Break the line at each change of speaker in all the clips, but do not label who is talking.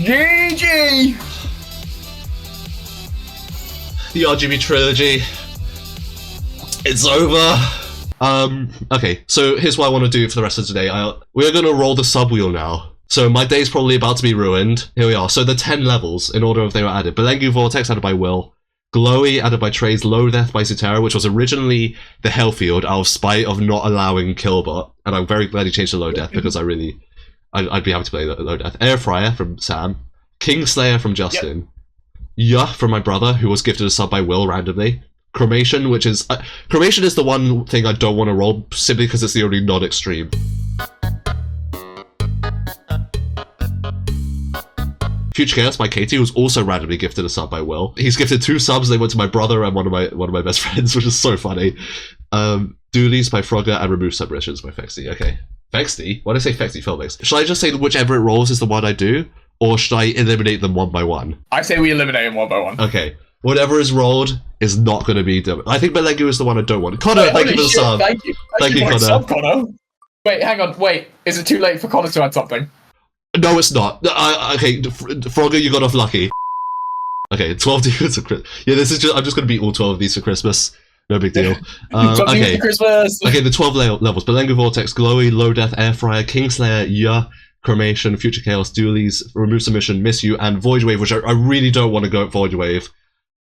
GG!
The RGB trilogy. It's over. Okay, so here's what I want to do for the rest of today. We're gonna roll the sub wheel now. So my day's probably about to be ruined. Here we are. So the 10 levels, in order of they were added. Belengu Vortex added by Will. Glowy added by Trace. Low Death by Sutera, which was originally the Hellfield out of spite of not allowing Killbot. And I'm very glad he changed to Low Death because I'd be happy to play Low Death. Air Fryer from Sam. Kingslayer from Justin. Yep. From my brother, who was gifted a sub by Will randomly. Cremation, which is... Cremation is the one thing I don't want to roll, simply because it's the only non-extreme. Future Chaos by Katie, who's also randomly gifted a sub by Will. He's gifted 2 subs, they went to my brother and one of my best friends, which is so funny. Doolies by Frogger and Remove Submissions by Fexty. Okay. Fexty? Why did I say Fexty Filmix? Should I just say whichever it rolls is the one I do? Or should I eliminate them one by one?
I say we eliminate them one by one.
Okay. Whatever is rolled is not going to be done. I think Belengu is the one I don't want. Connor, thank you for the sub.
Thank you. Thank you, Connor. Wait, hang on. Wait, is it too late for Connor to add something?
No, it's not. Okay, Frogger, you got off lucky. Okay, 12 deals for Christmas. Yeah, this is just. I'm just going to beat all 12 of these for Christmas. No big deal. Okay.
Christmas.
Okay, the 12 levels. Belengu Vortex, Glowy, Low Death, Air Fryer, Kingslayer, Cremation, Future Chaos, Doolies, Remove Submission, Miss You, and Void Wave, which I really don't want to go at Void Wave.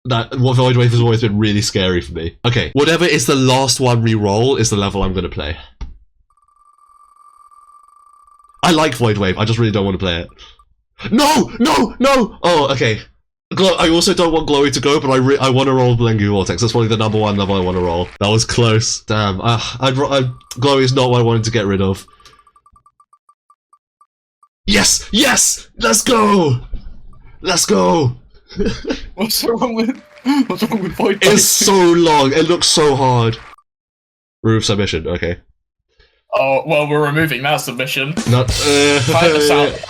Void Wave has always been really scary for me. Okay, whatever is the last one re-roll is the level I'm going to play. I like Void Wave, I just really don't want to play it. No! No! No! Oh, okay. I also don't want Glowy to go, but I want to roll Belengu Vortex. That's probably the number 1 level I want to roll. That was close. Damn. Glowy is not what I wanted to get rid of. Yes! Yes! Let's go! Let's go!
What's wrong with Void Wave?
It's so long. It looks so hard. Remove Submission. Okay.
Oh well, we're removing that submission.
Not.
If I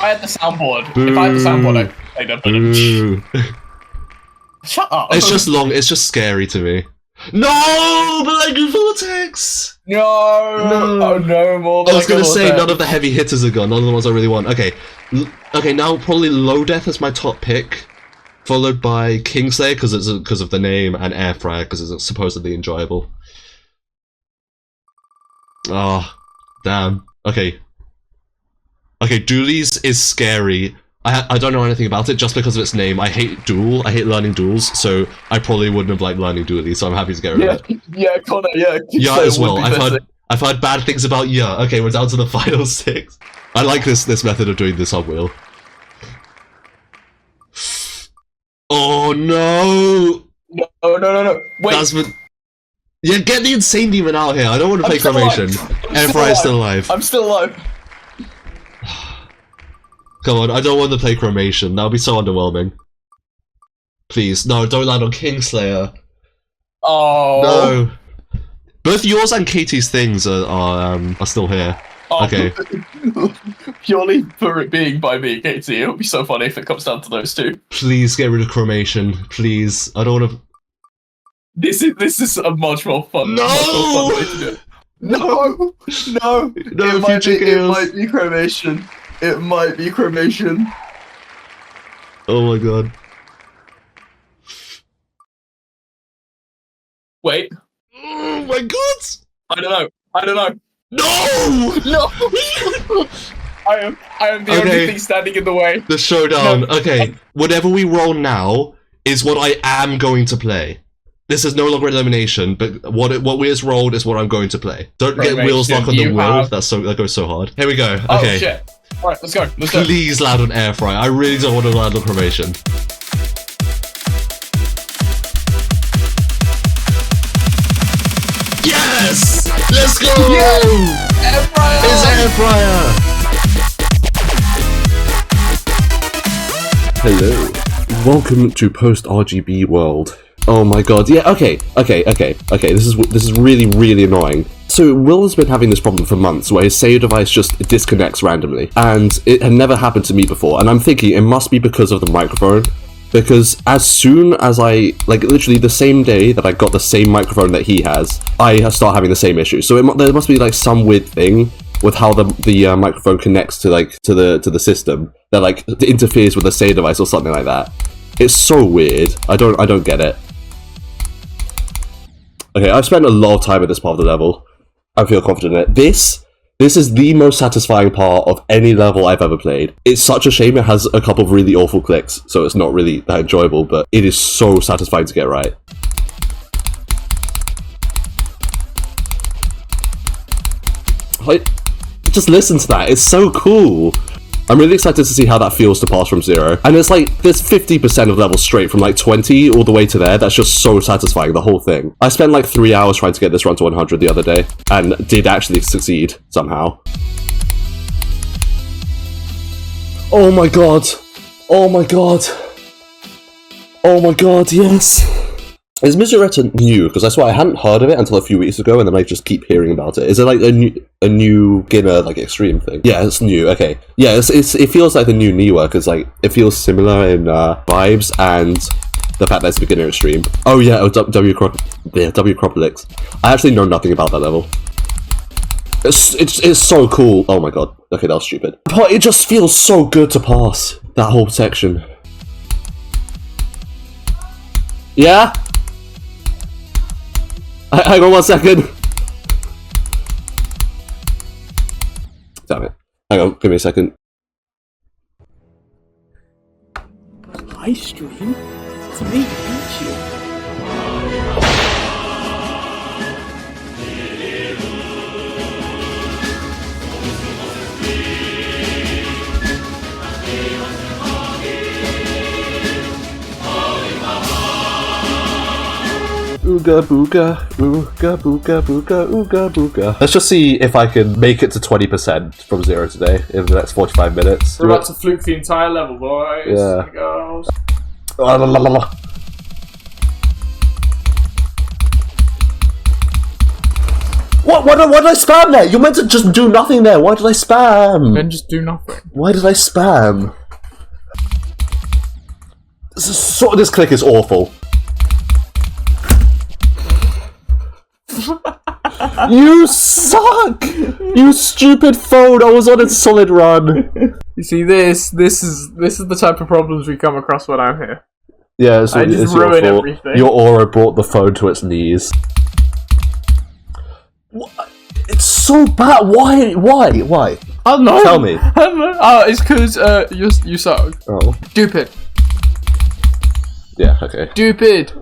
had the soundboard.
Boo.
If I had the soundboard, I'd play them. Shut up.
It's just long. It's just scary to me. No, Belengu Vortex.
No. Oh no more.
I was gonna say none of the heavy hitters are gone. None of the ones I really want. Okay. Okay. Now probably Low Death is my top pick. Followed by Kingslayer because of the name, and Air Fryer because it's supposedly enjoyable. Oh, damn. Okay. Okay, Doolies is scary. I don't know anything about it just because of its name. I hate Duel. I hate learning duels, so I probably wouldn't have liked learning Doolies, so I'm happy to get rid of it.
Yeah, Connor, yeah.
Yeah, as well. I've heard bad things about yeah. Okay, we're down to the final 6. I like this method of doing this on wheel. Oh no!
No. Wait.
Yeah, get the Insane Demon out here. I don't want to play Cremation. Air Fryer is still alive.
I'm still alive.
Come on, I don't want to play Cremation. That would be so underwhelming. Please, no, don't land on Kingslayer.
Oh.
No. Both yours and Katie's things are still here.
Oh.
Okay.
Purely for it being by me, Katie, it would be so funny if it comes down to those 2.
Please get rid of Cremation. Please. I don't want to...
This is a much more fun.
No!
Much more fun way to do it. No! It might be Cremation. It might be Cremation.
Oh my god.
Wait.
Oh my god!
I don't know.
No!
No! I am the only thing standing in the way.
The showdown.
No.
Okay, whatever we roll now is what I am going to play. This is no longer elimination, but what we just rolled is what I'm going to play. Don't get wheels lock on the wheel. That goes so hard. Here we go. Okay.
Oh shit! All right, let's go.
Please land on Air Fryer. I really don't want to land on Cremation. Yes! Let's go!
Yeah! Air Fryer!
It's Air Fryer! Hello. Welcome to post-RGB world. Oh my god, yeah, okay, this is really, really annoying. So Will has been having this problem for months where his save device just disconnects randomly, and it had never happened to me before, and I'm thinking it must be because of the microphone, because as soon as I, like literally the same day that I got the same microphone that he has, I start having the same issue. So there must be like some weird thing with how the microphone connects to like to the system that like interferes with the save device or something like that. It's so weird. I don't get it. Okay, I've spent a lot of time at this part of the level. I feel confident in it. This is the most satisfying part of any level I've ever played. It's such a shame it has a couple of really awful clicks, so it's not really that enjoyable, but it is so satisfying to get right. Like, just listen to that, it's so cool. I'm really excited to see how that feels to pass from 0. And it's like, there's 50% of levels straight from like 20 all the way to there. That's just so satisfying, the whole thing. I spent like 3 hours trying to get this run to 100 the other day, and did actually succeed, somehow. Oh my god. Oh my god. Oh my god, yes. Is Wasureta new? Because I swear I hadn't heard of it until a few weeks ago, and then I just keep hearing about it. Is it like a new beginner like extreme thing? Yeah, it's new. Okay, yeah, it feels like the new Niwa because like it feels similar in vibes and the fact that it's beginner extreme. Oh yeah, W Acropolis. I actually know nothing about that level. It's so cool. Oh my god. Okay, that was stupid. But it just feels so good to pass that whole section. Yeah. Hang on 1 second. Damn it. Hang on, give me a second.
Hi, stream. It's me, Pichu.
Ooga booga, ooga booga booga, ooga booga. Let's just see if I can make it to 20% from 0 today in the next 45 minutes.
We're about to fluke the entire level, boys.
Yeah.
Girls.
La, la, la, la, la. What? Why did I spam there? You're meant to just do nothing there. Why did I spam?
Then just do nothing.
Why did I spam? This click is awful. You suck! You stupid phone! I was on a solid run.
You see, this is the type of problems we come across when I'm here.
Yeah,
I just ruin everything.
Your aura brought the phone to its knees. What? It's so bad. Why? I don't know. Tell me.
I don't know. Oh, it's because you suck.
Oh.
Stupid.
Yeah. Okay.
Stupid.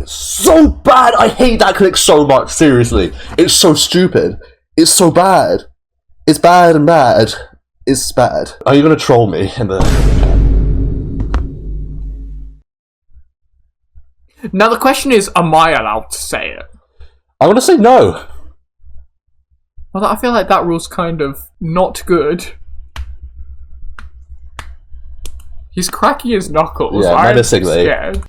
So bad! I hate that click so much, seriously. It's so stupid. It's so bad. It's bad and bad. It's bad. Are you gonna troll me in the...
Now the question is, am I allowed to say it?
I want to say no.
Well, I feel like that rule's kind of not good. He's cracking his knuckles.
Yeah, menacingly.
Scared.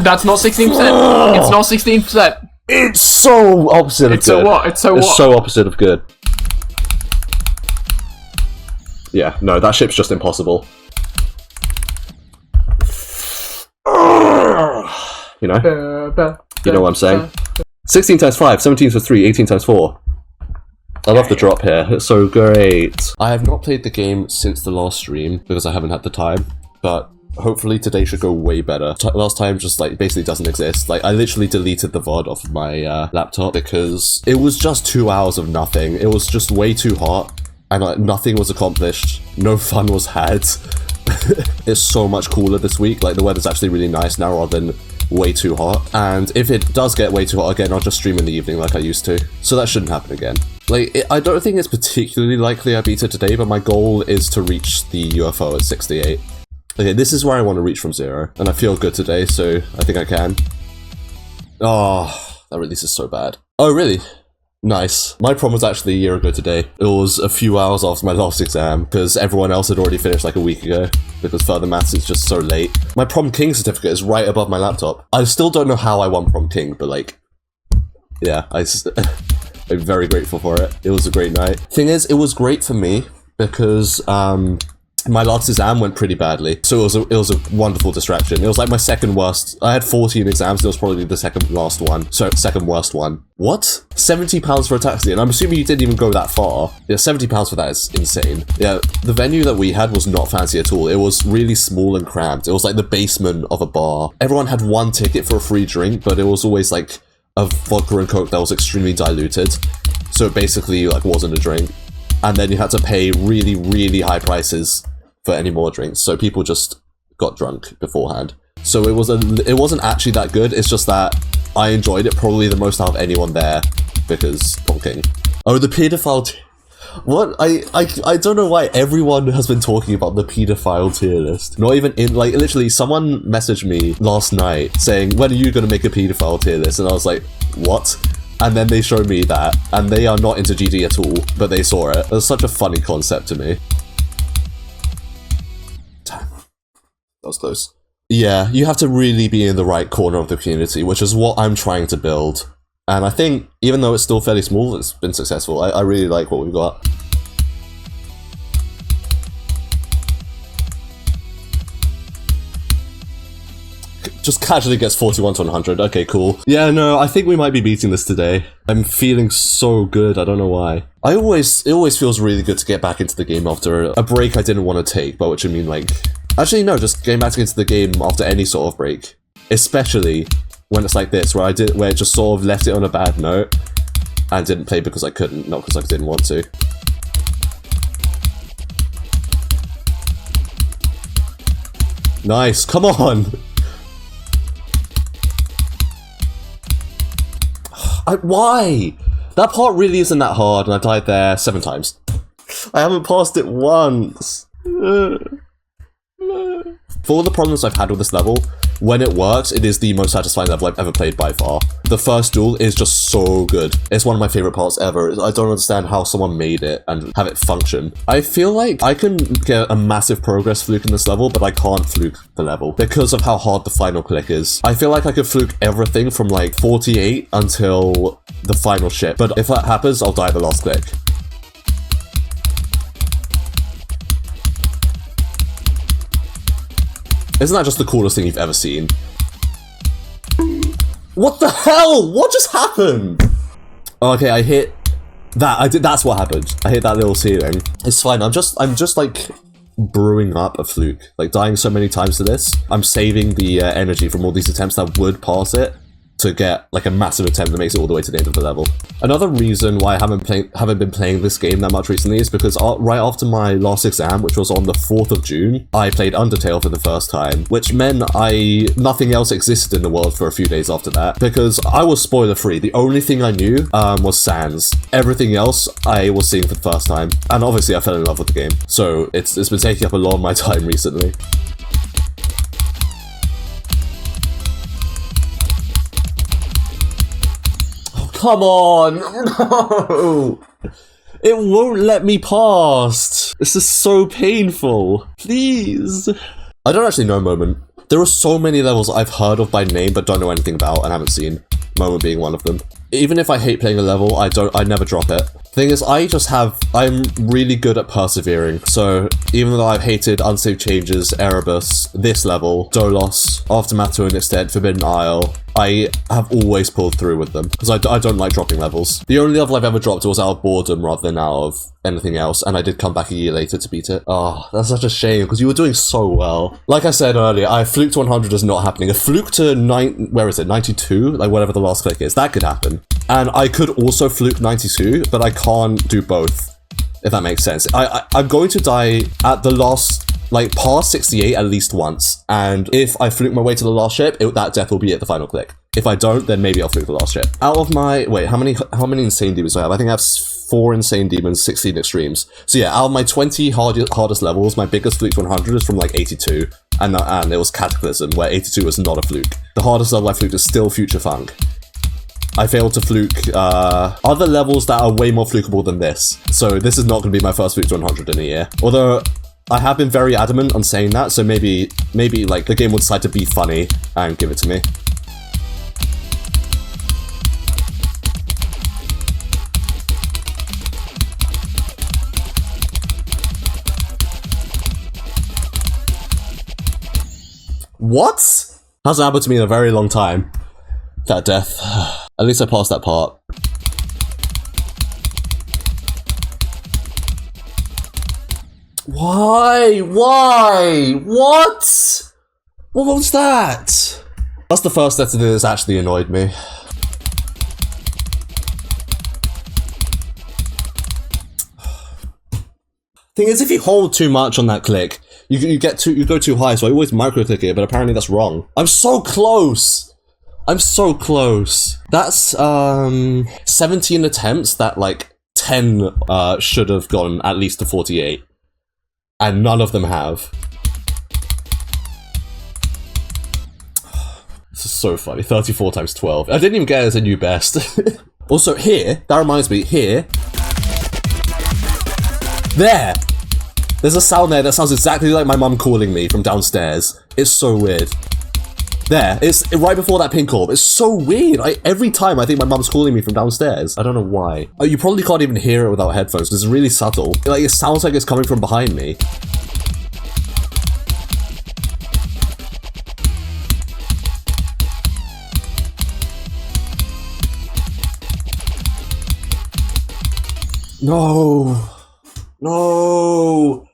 That's not 16%. It's not 16%.
It's so opposite of good.
It's so what? It's so what?
It's so opposite of good. Yeah, no, that ship's just impossible. You know? You know what I'm saying? 16 times 5, 17 times 3, 18 times 4. I love the drop here. It's so great. I have not played the game since the last stream because I haven't had the time, but hopefully today should go way better. Last time just like basically doesn't exist. Like I literally deleted the VOD off of my laptop because it was just 2 hours of nothing. It was just way too hot and like nothing was accomplished. No fun was had. It's so much cooler this week. Like the weather's actually really nice now rather than way too hot. And if it does get way too hot again, I'll just stream in the evening like I used to. So that shouldn't happen again. Like, I don't think it's particularly likely I beat it today, but my goal is to reach the UFO at 68. Okay, this is where I want to reach from 0, and I feel good today, so I think I can. Oh, that release is so bad. Oh, really? Nice. My prom was actually a year ago today. It was a few hours after my last exam, because everyone else had already finished like a week ago, because further maths is just so late. My prom king certificate is right above my laptop. I still don't know how I won prom king, but like, yeah, I'm very grateful for it. It was a great night. Thing is, it was great for me, because, my last exam went pretty badly, so it was a wonderful distraction. It was like my second worst. I had 14 exams, it was probably the second worst one. What? £70 for a taxi, and I'm assuming you didn't even go that far. Yeah, £70 for that is insane. Yeah, the venue that we had was not fancy at all. It was really small and cramped. It was like the basement of a bar. Everyone had one ticket for a free drink, but it was always like a vodka and coke that was extremely diluted, so it basically like wasn't a drink. And then you had to pay really, really high prices for any more drinks, so people just got drunk beforehand. So it wasn't actually that good. It's just that I enjoyed it probably the most out of anyone there because bonking. Oh, the pedophile. What? I don't know why everyone has been talking about the pedophile tier list. Not even in, like, literally someone messaged me last night saying, when are you gonna make a pedophile tier list? And I was like, what? And then they showed me that, and they are not into GD at all, but they saw it. It was such a funny concept to me. Damn. That was close. Yeah, you have to really be in the right corner of the community, which is what I'm trying to build. And I think, even though it's still fairly small, it's been successful. I really like what we've got. Just casually gets 41 to 100. Okay, cool. Yeah, no, I think we might be beating this today. I'm feeling so good. I don't know why. It always feels really good to get back into the game after a break I didn't want to take, by which I mean, like... Actually, no, just getting back into the game after any sort of break. Especially when it's like this, where it just sort of left it on a bad note and didn't play because I couldn't, not because I didn't want to. Nice, come on! Why? That part really isn't that hard, and I died there 7 times. I haven't passed it once. For all the problems I've had with this level, when it works, it is the most satisfying level I've ever played by far. The first duel is just so good. It's one of my favorite parts ever. I don't understand how someone made it and have it function. I feel like I can get a massive progress fluke in this level, but I can't fluke the level because of how hard the final click is. I feel like I could fluke everything from like 48 until the final ship, but if that happens, I'll die at the last click. Isn't that just the coolest thing you've ever seen? What the hell? What just happened? Okay, I hit that. That's what happened. I hit that little ceiling. It's fine. I'm just like brewing up a fluke. Like dying so many times to this. I'm saving the energy from all these attempts that would pass it to get like a massive attempt that makes it all the way to the end of the level. Another reason why I haven't been playing this game that much recently is because right after my last exam, which was on the 4th of June, I played Undertale for the first time, which meant nothing else existed in the world for a few days after that, because I was spoiler free. The only thing I knew was Sans. Everything else I was seeing for the first time, and obviously I fell in love with the game. So it's been taking up a lot of my time recently. Come on! No! It won't let me pass! This is so painful. Please! I don't actually know Moment. There are so many levels I've heard of by name but don't know anything about and haven't seen. Moment being one of them. Even if I hate playing a level, I never drop it. Thing is, I'm really good at persevering, so even though I've hated Unsaved Changes, Erebus, this level, Dolos, Aftermath to an extent, Forbidden Isle, I have always pulled through with them, because I don't like dropping levels. The only level I've ever dropped was out of boredom rather than out of anything else, and I did come back a year later to beat it. Oh, that's such a shame, because you were doing so well. Like I said earlier, I fluke to 100 is not happening. A fluke to 92? Like whatever the last click is, that could happen. And I could also fluke 92, but I can't do both, if that makes sense. I'm going to die at the last, like, past 68 at least once, and if I fluke my way to the last ship, that death will be at the final click. If I don't, then maybe I'll fluke the last ship. Out of my... Wait, how many insane demons do I have? I think I have 4 insane demons, 16 extremes. So yeah, out of my 20 hardest levels, my biggest fluke to 100 is from, like, 82. And it was Cataclysm, where 82 was not a fluke. The hardest level I fluked is still Future Funk. I failed to fluke other levels that are way more flukable than this. So this is not going to be my first fluke to 100 in a year. Although, I have been very adamant on saying that, so maybe like, the game will decide to be funny and give it to me. What? Hasn't happened to me in a very long time. That death. At least I passed that part. Why? Why? What? What was that? That's the first letter that's actually annoyed me. Thing is, if you hold too much on that click, you go too high, so I always micro-click it, but apparently that's wrong. I'm so close! I'm so close. That's 17 attempts that like 10 should have gone at least to 48. And none of them have. This is so funny. 34 times 12. I didn't even get it as a new best. Also here, that reminds me, here. There! There's a sound there that sounds exactly like my mum calling me from downstairs. It's so weird. There, it's right before that pink orb. It's so weird. Every time I think my mum's calling me from downstairs. I don't know why. Oh, you probably can't even hear it without headphones because it's really subtle. Like, it sounds like it's coming from behind me. No. No.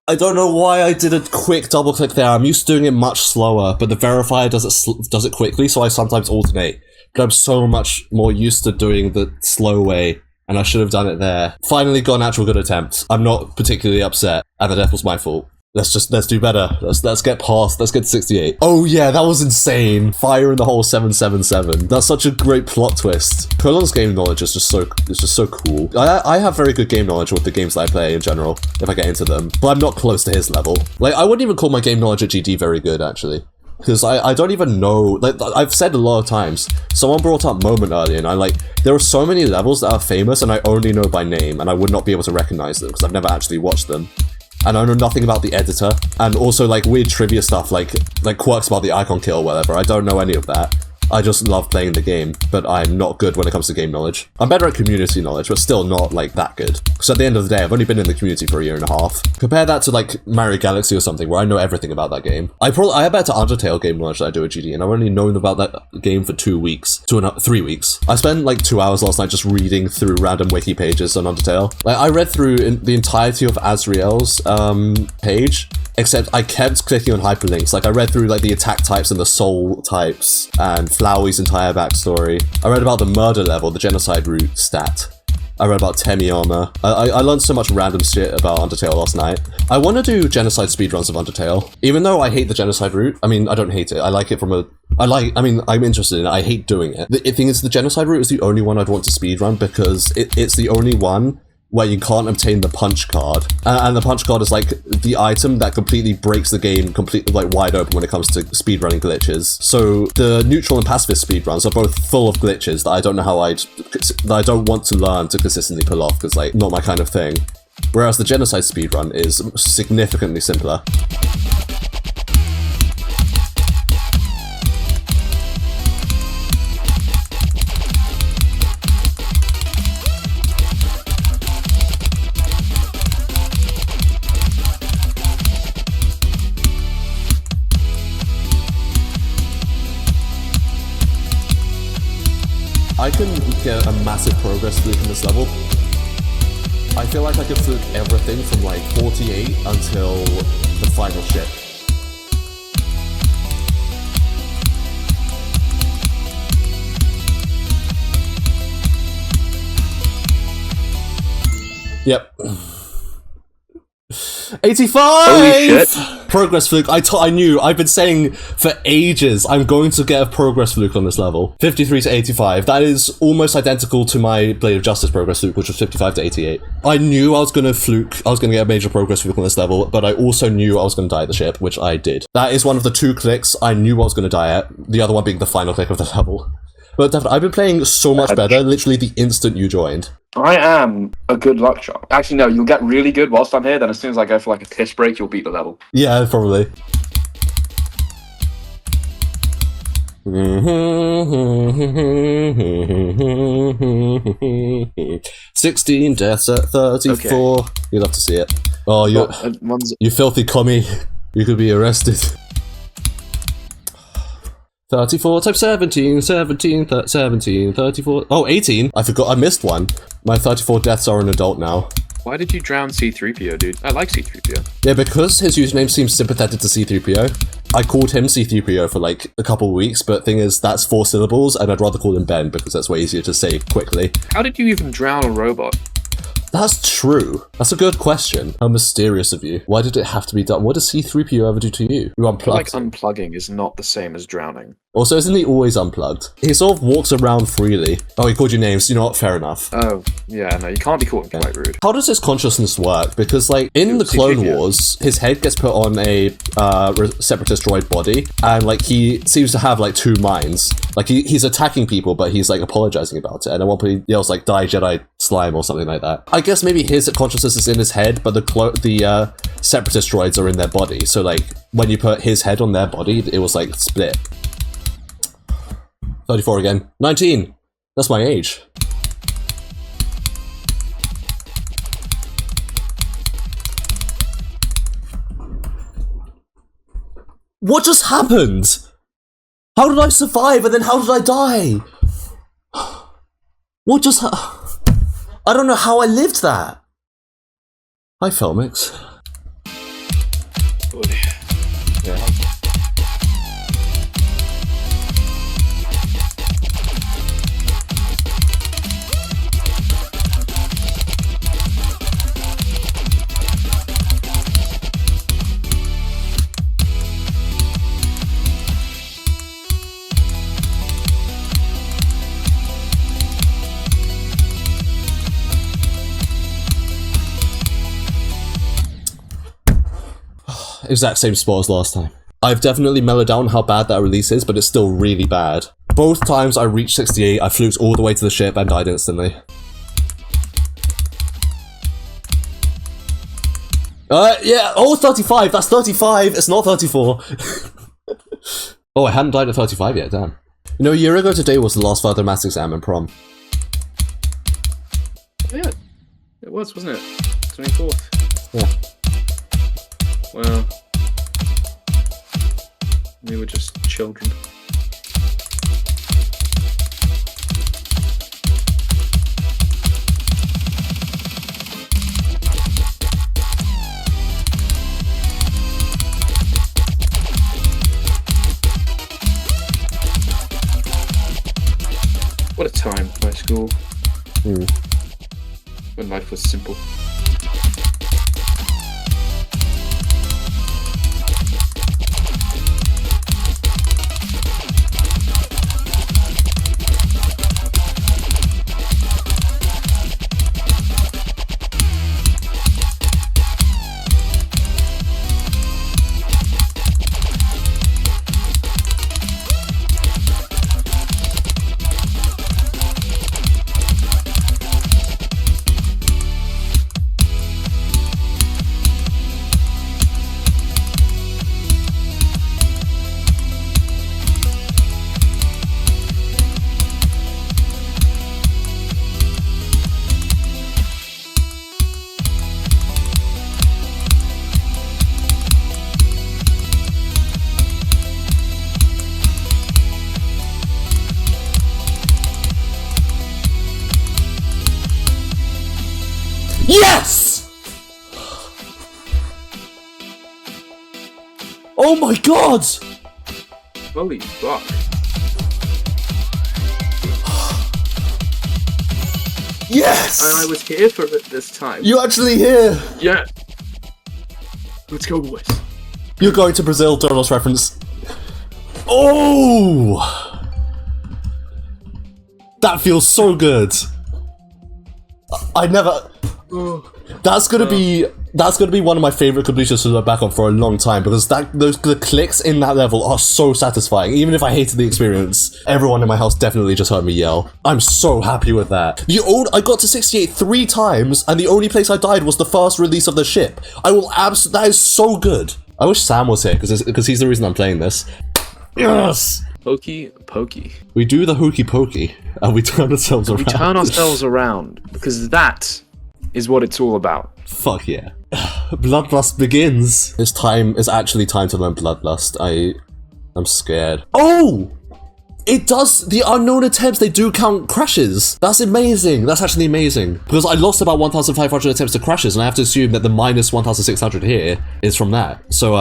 I don't know why I did a quick double click there. I'm used to doing it much slower, but the verifier does it quickly, so I sometimes alternate. But I'm so much more used to doing the slow way, and I should have done it there. Finally got an actual good attempt. I'm not particularly upset, and the death was my fault. Let's do better. Let's get past. Let's get to 68. Oh yeah, that was insane. Fire in the hole 777. That's such a great plot twist. Prolong's game knowledge is just so cool. I have very good game knowledge with the games that I play in general, if I get into them. But I'm not close to his level. Like, I wouldn't even call my game knowledge at GD very good, actually. Because I don't even know, like, I've said a lot of times, someone brought up Moment earlier, and there are so many levels that are famous and I only know by name, and I would not be able to recognize them because I've never actually watched them. And I know nothing about the editor, and also like weird trivia stuff, like quirks about the icon kill or whatever. I don't know any of that. I just love playing the game, but I'm not good when it comes to game knowledge. I'm better at community knowledge, but still not like that good. So at the end of the day, I've only been in the community for a year and a half. Compare that to like Mario Galaxy or something, where I know everything about that game. I have better Undertale game knowledge than I do at GD, and I've only known about that game for 3 weeks. I spent like 2 hours last night just reading through random wiki pages on Undertale. Like, I read through the entirety of Azriel's page, except I kept clicking on hyperlinks. Like, I read through like the attack types and the soul types and Flowey's entire backstory. I read about the murder level, the genocide route stat. I read about Temi armor. I learned so much random shit about Undertale last night. I want to do genocide speedruns of Undertale. Even though I hate the genocide route, I mean, I don't hate it. I like it from a... I'm interested in it. I hate doing it. The thing is, the genocide route is the only one I'd want to speedrun because it's the only one where you can't obtain the punch card. And the punch card is like the item that completely breaks the game completely like wide open when it comes to speedrunning glitches. So the neutral and pacifist speedruns are both full of glitches that I don't know how that I don't want to learn to consistently pull off because like not my kind of thing. Whereas the genocide speedrun is significantly simpler. I can get a massive progress fluke in this level. I feel like I can fluke everything from like 48 until the final ship. Yep. 85!
Holy shit.
Progress fluke. I knew. I've been saying for ages I'm going to get a progress fluke on this level. 53 to 85. That is almost identical to my Blade of Justice progress fluke, which was 55 to 88. I knew I was going to get a major progress fluke on this level, but I also knew I was going to die at the ship, which I did. That is one of the 2 clicks I knew I was going to die at, the other one being the final click of the level. But definitely, I've been playing so much better literally the instant you joined.
I am a good luck charm. Actually, no, you'll get really good whilst I'm here, then as soon as I go for like a piss break, you'll beat the level.
Yeah, probably. 16 deaths at 34. Okay. You'd love to see it. Oh, you filthy commie. You could be arrested. 34 times 17, 17, 34. Oh, 18. I forgot I missed one. My 34 deaths are an adult now.
Why did you drown C-3PO, dude? I like C-3PO.
Yeah, because his username seems sympathetic to C-3PO. I called him C-3PO for like a couple of weeks, but thing is, that's 4 syllables, and I'd rather call him Ben because that's way easier to say quickly.
How did you even drown a robot?
That's true. That's a good question. How mysterious of you. Why did it have to be done? What does C-3PO ever do to you? You unplugged
Like,
him.
unplugging is not the same as drowning.
Also, isn't he always unplugged? He sort of walks around freely. Oh, he called you names. You know what? Fair enough.
Oh, yeah, no, you can't be caught quite rude.
How does his consciousness work? Because, like, in the Clone Wars, his head gets put on a separatist droid body, and, like, he seems to have, like, 2 minds. Like, he's attacking people, but he's, like, apologizing about it. And at one point, he yells, like, die Jedi slime or something like that. I guess maybe his consciousness is in his head, but the separatist droids are in their body. So, like, when you put his head on their body, it was, like, split. 34 again. 19! That's my age. What just happened? How did I survive and then how did I die? What just I don't know how I lived that. Hi, Filmix.
Yeah.
Exact same spot as last time. I've definitely mellowed down how bad that release is, but it's still really bad. Both times I reached 68, I flew all the way to the ship and died instantly. Yeah, oh, 35, that's 35, it's not 34. Oh, I hadn't died at 35 yet, damn. You know, a year ago today was the last further maths exam and prom.
Yeah, it was, wasn't it? 24th.
Yeah.
Well, we were just children. What a time, high school. When life was simple.
Yes! Oh my god!
Holy fuck.
Yes!
I was here for it this time.
You actually here!
Yeah. Let's go, boys.
You're going to Brazil, Doros reference. Oh! That feels so good. I never... That's gonna be one of my favorite completions to look back on for a long time, because the clicks in that level are so satisfying. Even if I hated the experience, everyone in my house definitely just heard me yell. I'm so happy with that. I got to 68 3 times, and the only place I died was the first release of the ship. That is so good. I wish Sam was here, because he's the reason I'm playing this. Yes!
Hokey pokey.
We do the hokey pokey, and we turn ourselves around.
We turn ourselves around, because that is what it's all about.
Fuck yeah. Bloodlust begins. It's actually time to learn Bloodlust. I'm scared. Oh! It does, the unknown attempts, they do count crashes. That's amazing. That's actually amazing. Because I lost about 1,500 attempts to crashes, and I have to assume that the minus 1,600 here is from that. So,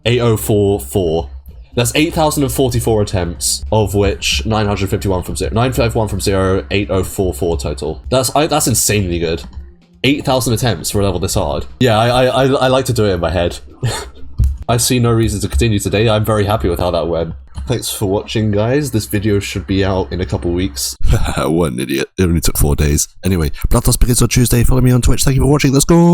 8044. That's 8,044 attempts, of which 951 from 0. 951 from 0, 8044 total. That's insanely good. 8,000 attempts for a level this hard. Yeah, I like to do it in my head. I see no reason to continue today. I'm very happy with how that went. Thanks for watching, guys. This video should be out in a couple weeks. What an idiot. It only took 4 days. Anyway, Bloodlust begins on Tuesday. Follow me on Twitch. Thank you for watching. Let's go!